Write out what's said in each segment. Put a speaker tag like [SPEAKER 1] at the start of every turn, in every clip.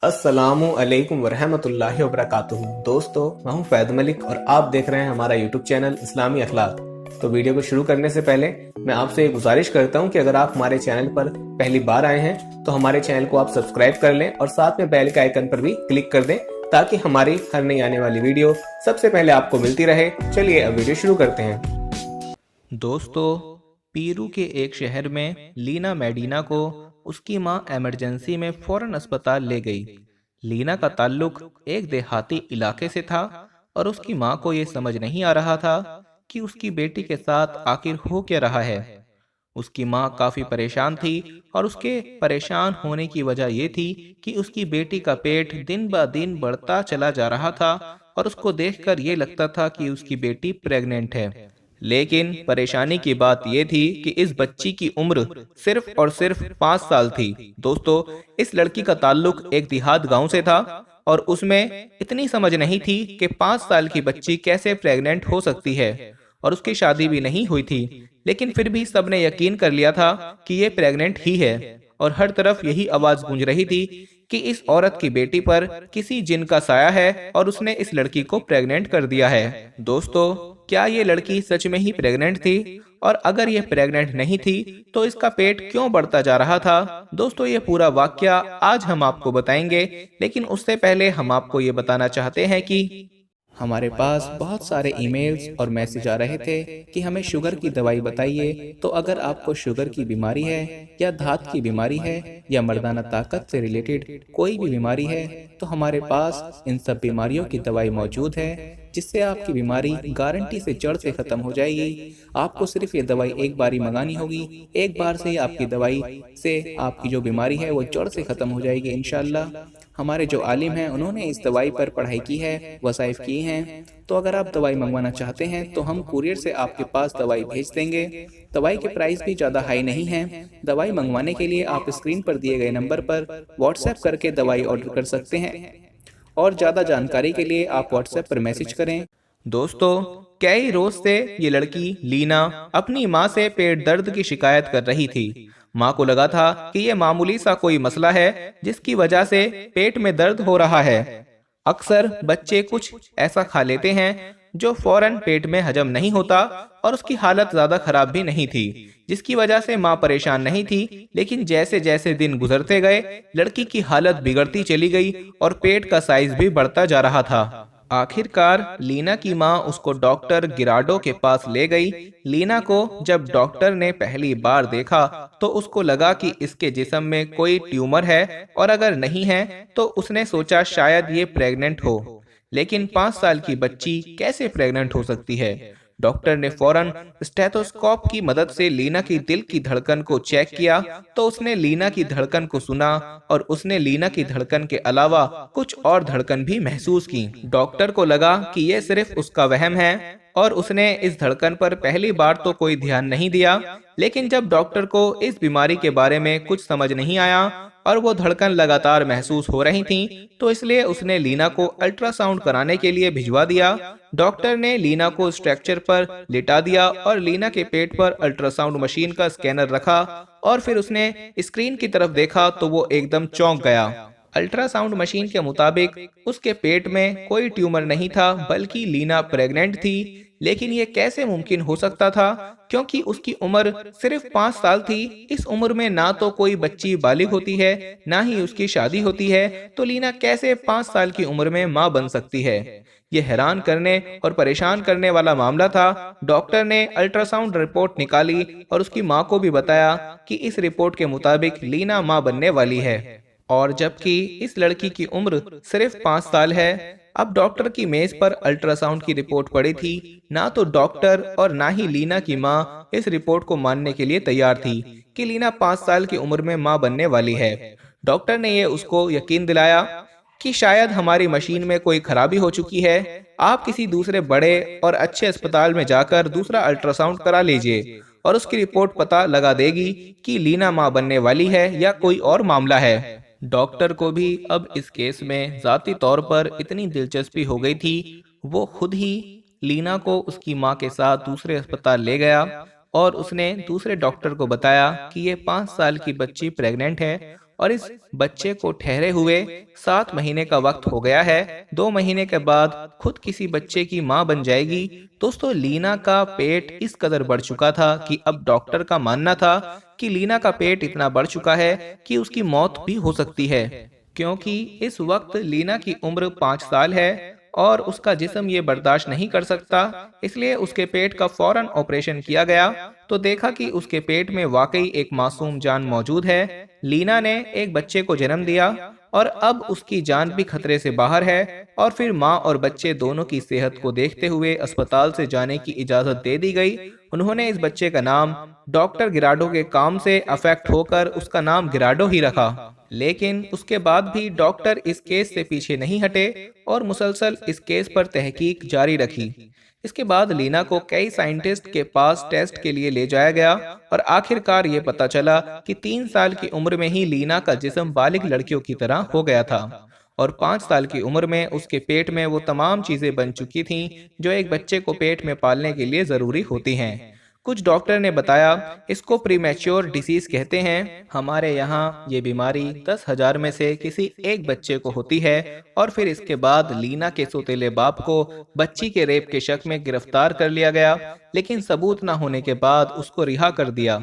[SPEAKER 1] अस्सलामु अलैकुम वरहमतुल्लाहि वबरकातुहू। दोस्तों, मैं हूं फैद मलिक और आप देख रहे हैं हमारा यूट्यूब चैनल इस्लामी अखलाक। तो वीडियो को शुरू करने से पहले मैं आपसे ये गुजारिश करता हूं कि अगर आप हमारे चैनल पर पहली बार आए हैं तो हमारे चैनल को आप सब्सक्राइब कर लें और साथ में बेल के आइकन पर भी क्लिक कर दें ताकि हमारी हर नई आने वाली वीडियो सबसे पहले आपको मिलती रहे। चलिए अब वीडियो शुरू करते हैं।
[SPEAKER 2] दोस्तों, पीरू के एक शहर में लीना मेडिना को उसकी मां इमरजेंसी में फौरन अस्पताल ले गई। लीना का ताल्लुक एक देहाती इलाके से था और उसकी मां को यह समझ नहीं आ रहा था कि उसकी बेटी के साथ आखिर हो क्या रहा है। उसकी मां काफी परेशान थी और उसके परेशान होने की वजह यह थी कि उसकी बेटी का पेट दिन ब दिन बढ़ता चला जा रहा था और उसको देखकर यह लगता था कि उसकी बेटी प्रेग्नेंट है। लेकिन परेशानी की बात यह थी कि इस बच्ची की उम्र सिर्फ और सिर्फ 5 साल थी। दोस्तों, इस लड़की का ताल्लुक एक देहात गांव से था और उसमें इतनी समझ नहीं थी कि 5 साल की बच्ची कैसे प्रेग्नेंट हो सकती है और उसकी शादी भी नहीं हुई थी। लेकिन फिर भी सबने यकीन कर लिया था कि ये प्रेग्नेंट ही है और हर तरफ यही आवाज गूंज रही थी कि इस औरत की बेटी पर किसी जिन का साया है और उसने इस लड़की को प्रेग्नेंट कर दिया है। दोस्तों, क्या ये लड़की सच में ही प्रेग्नेंट थी? और अगर ये प्रेग्नेंट नहीं थी तो इसका पेट क्यों बढ़ता जा रहा था? दोस्तों, ये पूरा वाकया आज हम आपको बताएंगे, लेकिन उससे पहले हम आपको ये बताना चाहते हैं कि हमारे पास बहुत सारे ईमेल्स और मैसेज आ रहे थे कि हमें शुगर की दवाई बताइए। तो अगर आपको शुगर की बीमारी है या धात की बीमारी है या मर्दाना ताकत से रिलेटेड कोई भी बीमारी है तो हमारे पास इन सब बीमारियों की दवाई मौजूद है, जिससे आपकी बीमारी गारंटी से जड़ से खत्म हो जाएगी। आपको सिर्फ ये दवाई एक बार ही मंगानी होगी। एक बार से आपकी दवाई से आपकी जो बीमारी है वो जड़ से खत्म हो जाएगी इंशाल्लाह। हमारे जो आलिम हैं उन्होंने इस दवाई पर पढ़ाई की है, वसाइफ की हैं। तो अगर आप दवाई मंगवाना चाहते हैं तो हम कुरियर से आपके पास दवाई भेज देंगे। दवाई के प्राइस भी ज़्यादा हाई नहीं है। दवाई मंगवाने के लिए आप स्क्रीन पर दिए गए नंबर पर व्हाट्सएप करके दवाई ऑर्डर कर सकते हैं और ज़्यादा जानकारी के लिए आप व्हाट्सएप पर मैसेज करें। दोस्तों, कई रोज से ये लड़की लीना अपनी माँ से पेट दर्द की शिकायत कर रही थी। माँ को लगा था कि ये मामूली सा कोई मसला है जिसकी वजह से पेट में दर्द हो रहा है। अक्सर बच्चे कुछ ऐसा खा लेते हैं जो फौरन पेट में हजम नहीं होता और उसकी हालत ज्यादा खराब भी नहीं थी, जिसकी वजह से माँ परेशान नहीं थी। लेकिन जैसे जैसे दिन गुजरते गए लड़की की हालत बिगड़ती चली गई और पेट का साइज भी बढ़ता जा रहा था। आखिरकार लीना की माँ उसको डॉक्टर गिराडो के पास ले गई। लीना को जब डॉक्टर ने पहली बार देखा तो उसको लगा कि इसके जिस्म में कोई ट्यूमर है और अगर नहीं है तो उसने सोचा शायद ये प्रेग्नेंट हो। लेकिन 5 साल की बच्ची कैसे प्रेग्नेंट हो सकती है? डॉक्टर ने फौरन स्टेथोस्कोप की मदद से लीना की दिल की धड़कन को चेक किया तो उसने लीना की धड़कन को सुना और उसने लीना की धड़कन के अलावा कुछ और धड़कन भी महसूस की। डॉक्टर को लगा कि यह सिर्फ उसका वहम है और उसने इस धड़कन पर पहली बार तो कोई ध्यान नहीं दिया। लेकिन जब डॉक्टर को इस बीमारी के बारे में कुछ समझ नहीं आया और वो धड़कन लगातार महसूस हो रही थी तो इसलिए उसने लीना को अल्ट्रासाउंड कराने के लिए भिजवा दिया। डॉक्टर ने लीना को स्ट्रक्चर पर लिटा दिया और लीना के पेट पर अल्ट्रासाउंड मशीन का स्कैनर रखा और फिर उसने स्क्रीन की तरफ देखा तो वो एकदम चौंक गया। अल्ट्रासाउंड मशीन के मुताबिक उसके पेट में कोई ट्यूमर नहीं था बल्कि लीना प्रेग्नेंट थी। लेकिन ये कैसे मुमकिन हो सकता था, क्योंकि उसकी उम्र सिर्फ 5 साल थी। इस उम्र में ना तो कोई बच्ची बालिग होती है ना ही उसकी शादी होती है, तो लीना कैसे 5 साल की उम्र में मां बन सकती है? ये हैरान करने और परेशान करने वाला मामला था। डॉक्टर ने अल्ट्रासाउंड रिपोर्ट निकाली और उसकी मां को भी बताया कि इस रिपोर्ट के मुताबिक लीना मां बनने वाली है और जबकि इस लड़की की उम्र सिर्फ 5 साल है। अब डॉक्टर की मेज पर अल्ट्रासाउंड की रिपोर्ट पड़ी थी। ना तो डॉक्टर और ना ही लीना की मां इस रिपोर्ट को मानने के लिए तैयार थी कि लीना 5 साल की उम्र में मां बनने वाली है। डॉक्टर ने ये उसको यकीन दिलाया कि शायद हमारी मशीन में कोई खराबी हो चुकी है। आप किसी दूसरे बड़े और अच्छे अस्पताल में जाकर दूसरा अल्ट्रासाउंड करा लीजिए और उसकी रिपोर्ट पता लगा देगी कि लीना मां बनने वाली है या कोई और मामला है। डॉक्टर को भी अब इस केस में जाती तौर पर इतनी दिलचस्पी हो गई थी, वो खुद ही लीना को उसकी मां के साथ दूसरे अस्पताल ले गया और उसने दूसरे डॉक्टर को बताया कि ये 5 साल की बच्ची प्रेग्नेंट है और इस बच्चे को ठहरे हुए 7 महीने का वक्त हो गया है। 2 महीने के बाद खुद किसी बच्चे की माँ बन जाएगी। दोस्तों, लीना का पेट इस कदर बढ़ चुका था कि अब डॉक्टर का मानना था कि लीना का पेट इतना बढ़ चुका है कि उसकी मौत भी हो सकती है, क्योंकि इस वक्त लीना की उम्र 5 साल है और उसका जिस्म ये बर्दाश्त नहीं कर सकता। इसलिए उसके पेट का फौरन ऑपरेशन किया गया तो देखा कि उसके पेट में वाकई एक मासूम जान मौजूद है। लीना ने एक बच्चे को जन्म दिया और अब उसकी जान भी खतरे से बाहर है। और फिर माँ और बच्चे दोनों की सेहत को देखते हुए अस्पताल से जाने की इजाजत दे दी गई। उन्होंने इस बच्चे का नाम डॉक्टर गिराडो के काम से अफेक्ट होकर उसका नाम गिराडो ही रखा। लेकिन उसके बाद भी डॉक्टर इस केस से पीछे नहीं हटे और मुसलसल इस केस पर तहकीक जारी रखी। इसके बाद लीना को कई साइंटिस्ट के पास टेस्ट के लिए ले जाया गया और आखिरकार ये पता चला कि 3 साल की उम्र में ही लीना का जिस्म बालिग लड़कियों की तरह हो गया था और 5 साल की उम्र में उसके पेट में वो तमाम चीजें बन चुकी थीं जो एक बच्चे को पेट में पालने के लिए जरूरी होती हैं। कुछ डॉक्टर ने बताया इसको प्रीमैच्योर डिसीज कहते हैं। हमारे यहाँ ये बीमारी 10,000 में से किसी एक बच्चे को होती है। और फिर इसके बाद लीना के सौतेले बाप को बच्ची के रेप के शक में गिरफ्तार कर लिया गया, लेकिन सबूत न होने के बाद उसको रिहा कर दिया।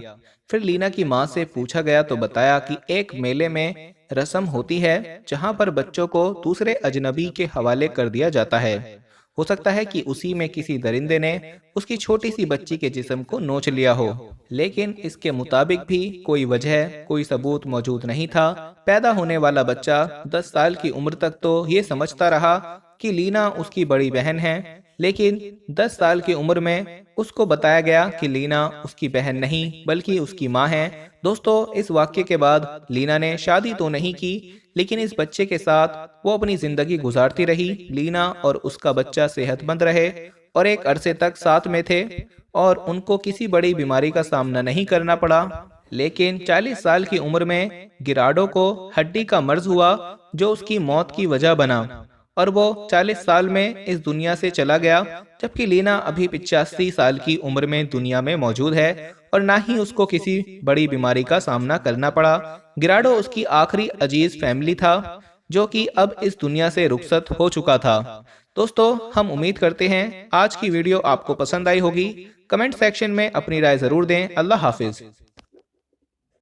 [SPEAKER 2] फिर लीना की माँ से पूछा गया तो बताया कि एक मेले में रस्म होती है जहाँ पर बच्चों को दूसरे अजनबी के हवाले कर दिया जाता है। हो सकता है कि उसी में किसी दरिंदे ने उसकी छोटी सी बच्ची के जिस्म को नोच लिया हो, लेकिन इसके मुताबिक भी कोई वजह, कोई सबूत मौजूद नहीं था। पैदा होने वाला बच्चा 10 साल की उम्र तक तो ये समझता रहा कि लीना उसकी बड़ी बहन है, लेकिन 10 साल की उम्र में उसको बताया गया कि लीना उसकी बहन नहीं बल्कि उसकी माँ है। दोस्तों, इस वाक्य के बाद लीना ने शादी तो नहीं की, लेकिन इस बच्चे के साथ वो अपनी जिंदगी गुजारती रही। लीना और उसका बच्चा सेहतमंद रहे और एक अरसे तक साथ में थे और उनको किसी बड़ी बीमारी का सामना नहीं करना पड़ा। लेकिन 40 साल की उम्र में गिराडो को हड्डी का मर्ज हुआ जो उसकी मौत की वजह बना और वो 40 साल में इस दुनिया से चला गया, जबकि लीना अभी 85 साल की उम्र में दुनिया में मौजूद है और ना ही उसको किसी बड़ी बीमारी का सामना करना पड़ा। गिराडो उसकी आखिरी अजीज फैमिली था जो कि अब इस दुनिया से रुखसत हो चुका था। दोस्तों, हम उम्मीद करते हैं आज की वीडियो आपको पसंद आई होगी। कमेंट सेक्शन में अपनी राय जरूर दें। अल्लाह हाफिज।